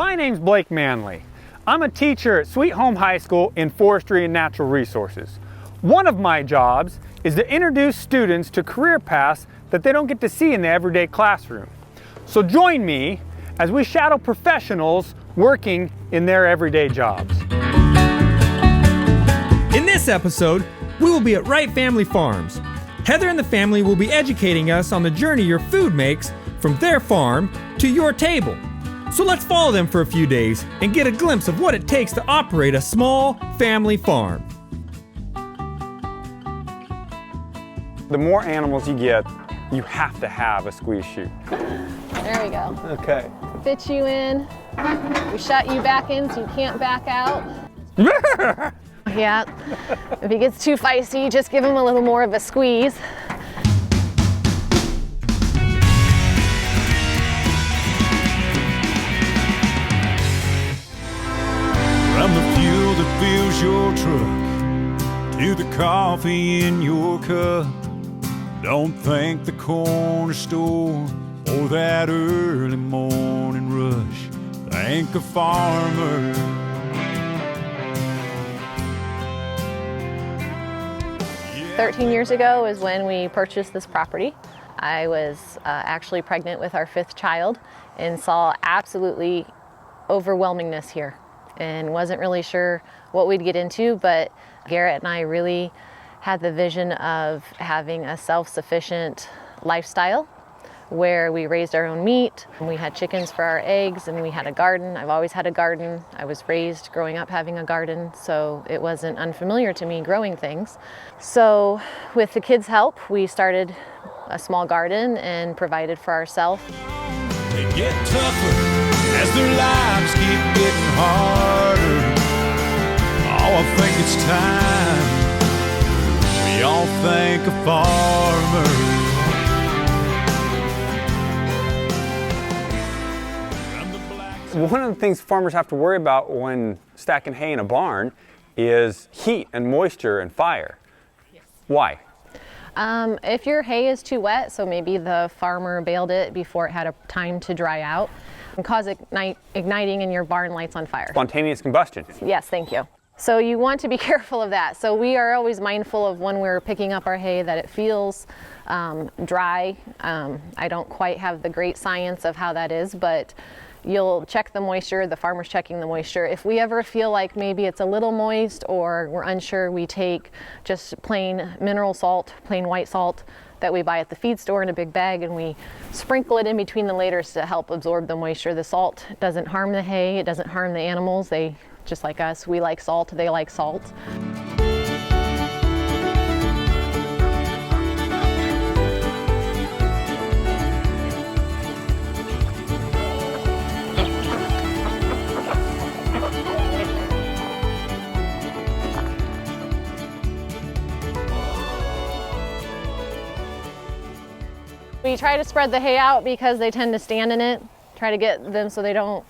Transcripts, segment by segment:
My name's Blake Manley. I'm a teacher at Sweet Home High School in Forestry and Natural Resources. One of my jobs is to introduce students to career paths that they don't get to see in the everyday classroom. So join me as we shadow professionals working in their everyday jobs. In this episode, we will be at Wright Family Farms. Heather and the family will be educating us on the journey your food makes from their farm to your table. So let's follow them for a few days and get a glimpse of what it takes to operate a small family farm. The more animals you get, you have to have a squeeze chute. There we go. Okay. Fit you in. We shut you back in so you can't back out. Yeah. If he gets too feisty, just give him a little more of a squeeze. From the fuel that fills your truck to the coffee in your cup, don't thank the corner store or that early morning rush. Thank a farmer. 13 years ago is when we purchased this property. I was actually pregnant with our 5th child and saw absolutely overwhelmingness here and wasn't really sure what we'd get into, but Garrett and I really had the vision of having a self-sufficient lifestyle where we raised our own meat, and we had chickens for our eggs, and we had a garden. I've always had a garden. I was raised growing up having a garden, so it wasn't unfamiliar to me growing things. So with the kids' help, we started a small garden and provided for ourselves. They get tougher as their lives keep getting harder. Oh, I think it's time we all thank a farmer. One of the things farmers have to worry about when stacking hay in a barn is heat and moisture and fire. Yes. Why? If your hay is too wet, so maybe the farmer baled it before it had a time to dry out, and cause igniting in your barn lights on fire. Spontaneous combustion. Yes, thank you. So you want to be careful of that. So we are always mindful of when we're picking up our hay that it feels dry. I don't quite have the great science of how that is, but you'll check the moisture, the farmer's checking the moisture. If we ever feel like maybe it's a little moist or we're unsure, we take just plain mineral salt, plain white salt that we buy at the feed store in a big bag, and we sprinkle it in between the laders to help absorb the moisture. The salt doesn't harm the hay, it doesn't harm the animals. They, just like us, we like salt, they like salt. We try to spread the hay out because they tend to stand in it. Try to get them so they don't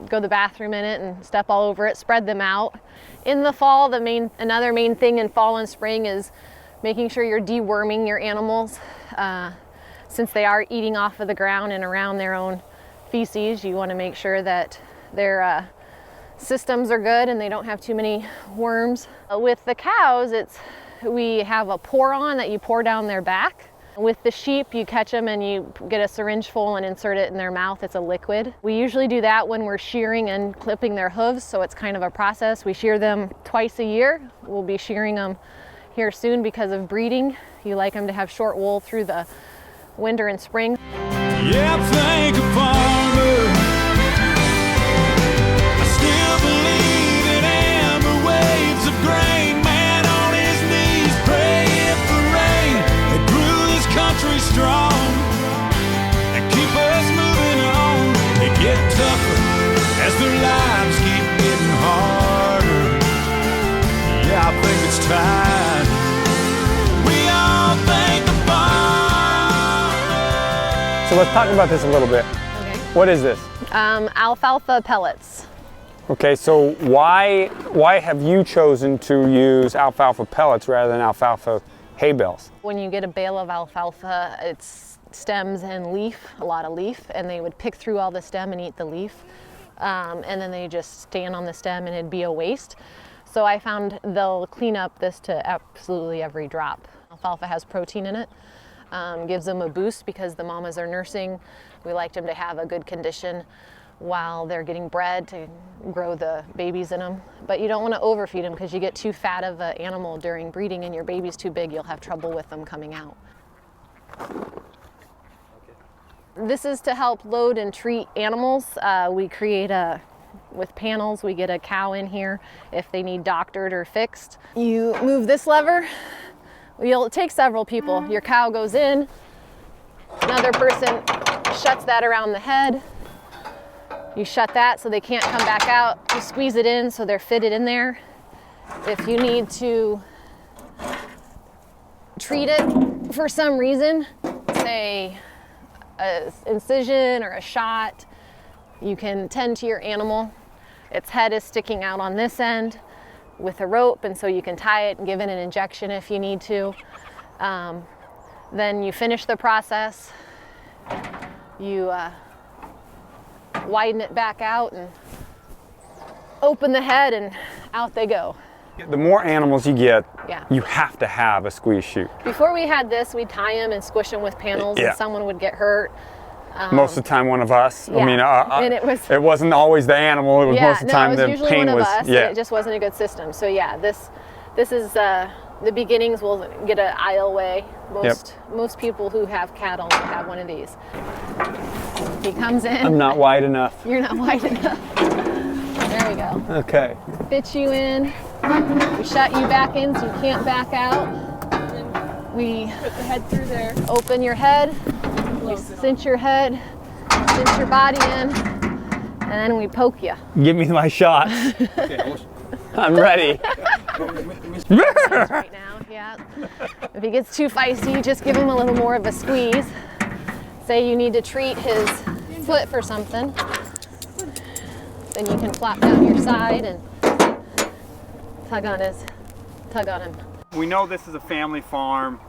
go to the bathroom in it and step all over it. Spread them out. In the fall, another main thing in fall and spring is making sure you're deworming your animals. Since they are eating off of the ground and around their own feces, you want to make sure that their systems are good and they don't have too many worms. With the cows, we have a pour on that you pour down their back. With the sheep, you catch them and you get a syringe full and insert it in their mouth. It's a liquid. We usually do that when we're shearing and clipping their hooves, so it's kind of a process. We shear them twice a year. We'll be shearing them here soon because of breeding. You like them to have short wool through the winter and spring. Yeah, thank a farmer. I still believe in amber waves of grain. Man on his knees, praying for rain. They grew this country strong and keep us moving on. They get tougher as their lives keep getting harder. Yeah, I think it's time we all thank the farmer. So let's talk about this a little bit. Okay. What is this? Alfalfa pellets. Okay, so why have you chosen to use alfalfa pellets rather than alfalfa hay bales? When you get a bale of alfalfa, it's stems and leaf, a lot of leaf, and they would pick through all the stem and eat the leaf. and then they just stand on the stem and it'd be a waste. So I found they'll clean up this to absolutely every drop. Alfalfa has protein in it, gives them a boost because the mamas are nursing. We like them to have a good condition while they're getting bred to grow the babies in them. But you don't want to overfeed them because you get too fat of an animal during breeding and your baby's too big, you'll have trouble with them coming out. This is to help load and treat animals. We create with panels, we get a cow in here if they need doctored or fixed. You move this lever, it'll take several people. Your cow goes in, another person shuts that around the head. You shut that so they can't come back out. You squeeze it in so they're fitted in there. If you need to treat it for some reason, say an incision or a shot, you can tend to your animal. Its head is sticking out on this end with a rope, and so you can tie it and give it an injection if you need to. Then you finish the process. You widen it back out and open the head, and out they go. The more animals you get, Yeah. you have to have a squeeze chute. Before we had this, we'd tie them and squish them with panels, Yeah. and someone would get hurt. Most of the time, one of us. Yeah. I mean, And it wasn't always the animal. It was most of the time it was the usually pain one of was. us. Yeah. And it just wasn't a good system. So yeah, this is the beginnings. We'll get an aisleway. Most people who have cattle will have one of these. He comes in. I'm not wide enough. You're not wide enough. There we go. Okay. Fit you in. We shut you back in so you can't back out. We put the head through there. Open your head. We cinch your head. Cinch your body in. And then we poke you. Give me my shots. I'm ready. Right now, yeah. If he gets too feisty, just give him a little more of a squeeze. Say you need to treat his foot for something. Then you can flop down your side and tug on him. We know this is a family farm.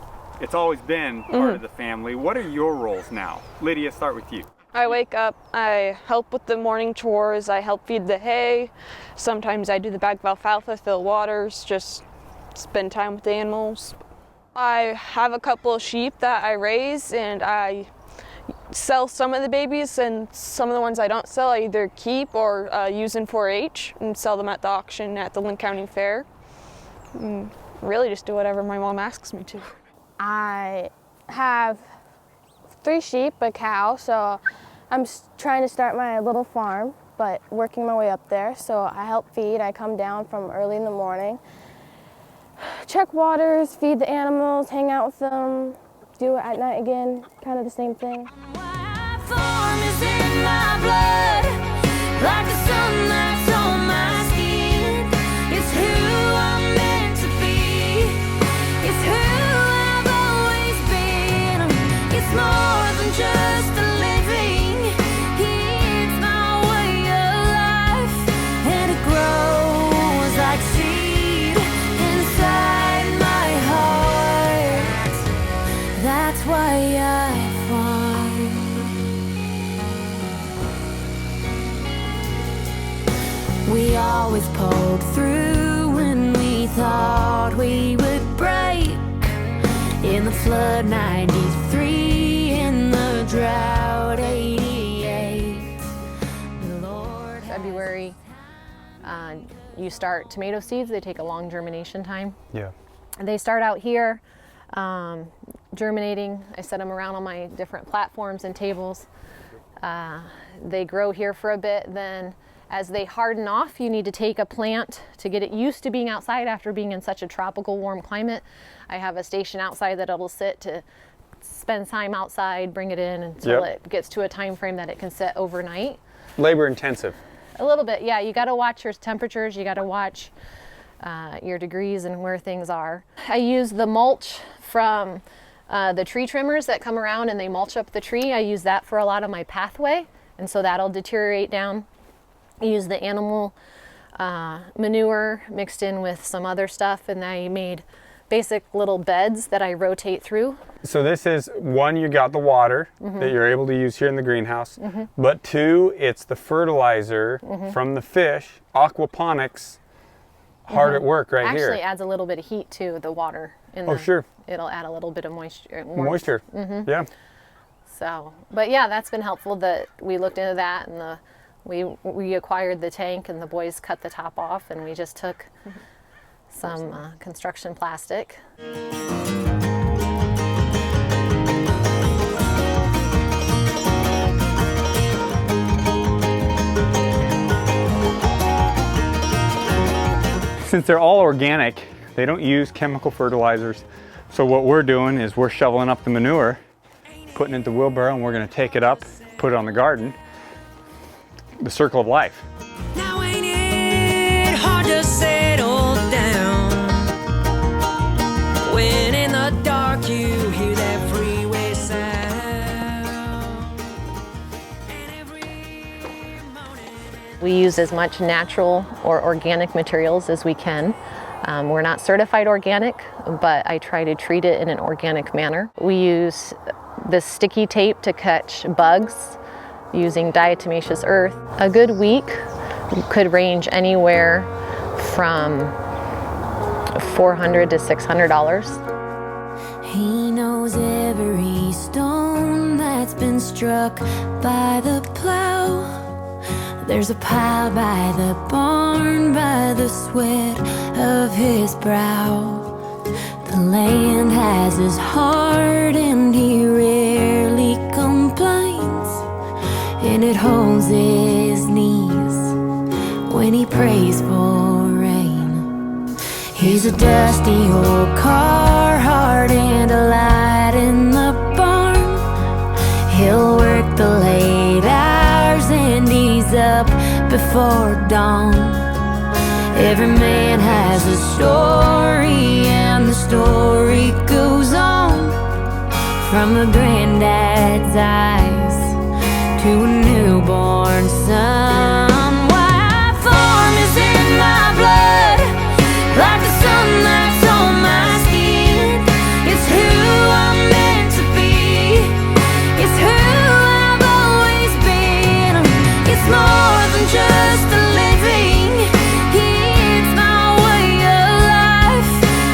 It's always been part of the family. What are your roles now? Lydia, start with you. I wake up, I help with the morning chores, I help feed the hay. Sometimes I do the bag of alfalfa, fill waters, just spend time with the animals. I have a couple of sheep that I raise, and I sell some of the babies, and some of the ones I don't sell I either keep or use in 4-H and sell them at the auction at the Linn County Fair. And really just do whatever my mom asks me to. I have 3 sheep, a cow, so I'm trying to start my little farm, but working my way up there. So I help feed. I come down from early in the morning, check waters, feed the animals, hang out with them, do it at night again, kind of the same thing. Farm is in my blood, like the sun that's on my skin. It's who I'm meant to be. It's who I've always been. It's more than just a living. It's my way of life, and it grows like seed inside my heart. That's why I farm. We always pulled through when we thought we would break. In the flood, 93, in the drought, 88. The Lord February, you start tomato seeds. They take a long germination time. Yeah. They start out here, germinating. I set them around on my different platforms and tables. They grow here for a bit. Then as they harden off, you need to take a plant to get it used to being outside after being in such a tropical warm climate. I have a station outside that it'll sit to spend time outside, bring it in until it gets to a time frame that it can sit overnight. Labor intensive. A little bit, yeah. You got to watch your temperatures. You got to watch your degrees and where things are. I use the mulch from the tree trimmers that come around and they mulch up the tree. I use that for a lot of my pathway, and so that'll deteriorate down. I use the animal manure mixed in with some other stuff, and I made basic little beds that I rotate through. So this is one, you got the water that you're able to use here in the greenhouse, but two, it's the fertilizer from the fish, aquaponics, hard at work right here. Actually adds a little bit of heat to the water. Sure. It'll add a little bit of moisture. Moisture, yeah. So, but yeah, that's been helpful that we looked into that, and we acquired the tank, and the boys cut the top off, and we just took some construction plastic. Since they're all organic, they don't use chemical fertilizers. So what we're doing is we're shoveling up the manure, putting it in the wheelbarrow, and we're going to take it up, put it on the garden. The circle of life. Now ain't it hard to settle down when in the dark you hear that freeway sound, and every morning. We use as much natural or organic materials as we can. We're not certified organic, but I try to treat it in an organic manner. We use this sticky tape to catch bugs using diatomaceous earth. A good week could range anywhere from $400 to $600. He knows every stone that's been struck by the plow. There's a pile by the barn, by the sweat of his brow. The land has his heart and he rarely complains, and it holds his knees when he prays for rain. He's a dusty old car, hard and a light in the barn. He'll work the late hours and he's up before dawn. Every man has a story, and the story goes on, from a granddad's eyes to a newborn son. Why, farm is in my blood, like the sun that's on my skin. It's who I'm meant to be, it's who I've always been. It's more than just a living, it's my way of life,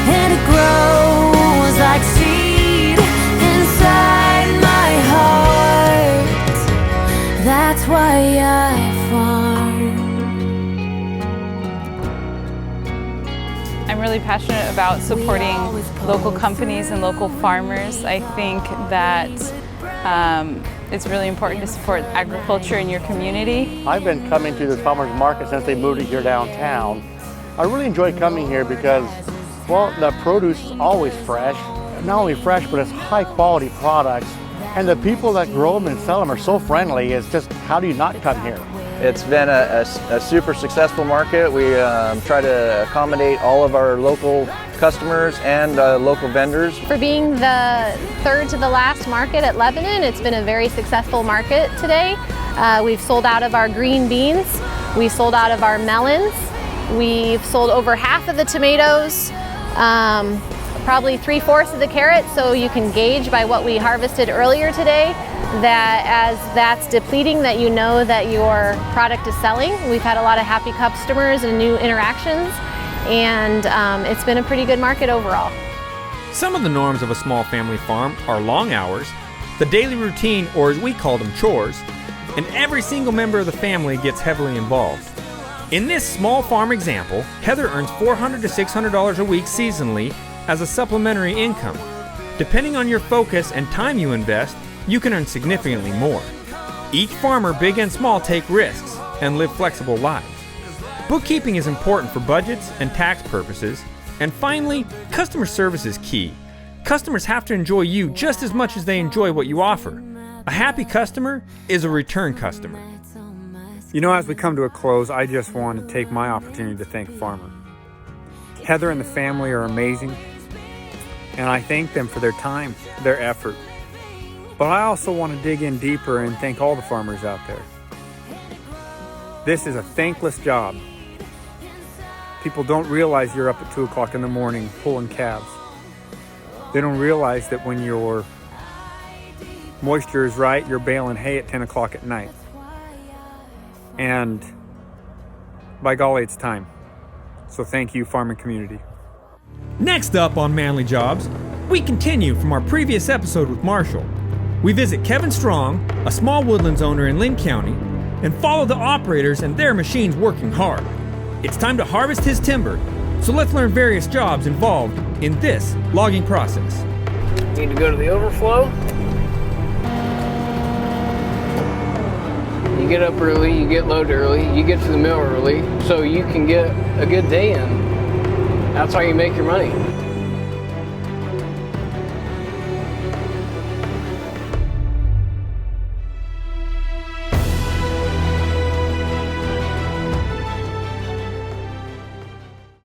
and it grows like seed inside my heart. That's why I farm. I'm really passionate about supporting local companies and local farmers. I think that it's really important to support agriculture in your community. I've been coming to the farmers market since they moved it here downtown. I really enjoy coming here because, well, the produce is always fresh. Not only fresh, but it's high quality products. And the people that grow them and sell them are so friendly. It's just, how do you not come here? It's been a super successful market. We try to accommodate all of our local customers and local vendors. For being the third to the last market at Lebanon, it's been a very successful market today. We've sold out of our green beans, we sold out of our melons, we've sold over half of the tomatoes, probably 3/4 of the carrots, so you can gauge by what we harvested earlier today that as that's depleting, that you know that your product is selling. We've had a lot of happy customers and new interactions, and it's been a pretty good market overall. Some of the norms of a small family farm are long hours, the daily routine, or as we call them, chores, and every single member of the family gets heavily involved. In this small farm example, Heather earns $400 to $600 a week seasonally as a supplementary income. Depending on your focus and time you invest, you can earn significantly more. Each farmer, big and small, take risks and live flexible lives. Bookkeeping is important for budgets and tax purposes. And finally, customer service is key. Customers have to enjoy you just as much as they enjoy what you offer. A happy customer is a return customer. You know, as we come to a close, I just want to take my opportunity to thank a farmer. Heather and the family are amazing, and I thank them for their time, their effort. But I also want to dig in deeper and thank all the farmers out there. This is a thankless job. People don't realize you're up at 2 o'clock in the morning pulling calves. They don't realize that when your moisture is right, you're baling hay at 10 o'clock at night. And by golly, it's time. So thank you, farming community. Next up on Manly Jobs, we continue from our previous episode with Marshall. We visit Kevin Strong, a small woodlands owner in Linn County, and follow the operators and their machines working hard. It's time to harvest his timber, so let's learn various jobs involved in this logging process. Need to go to the overflow. You get up early, you get loaded early, you get to the mill early, so you can get a good day in. That's how you make your money.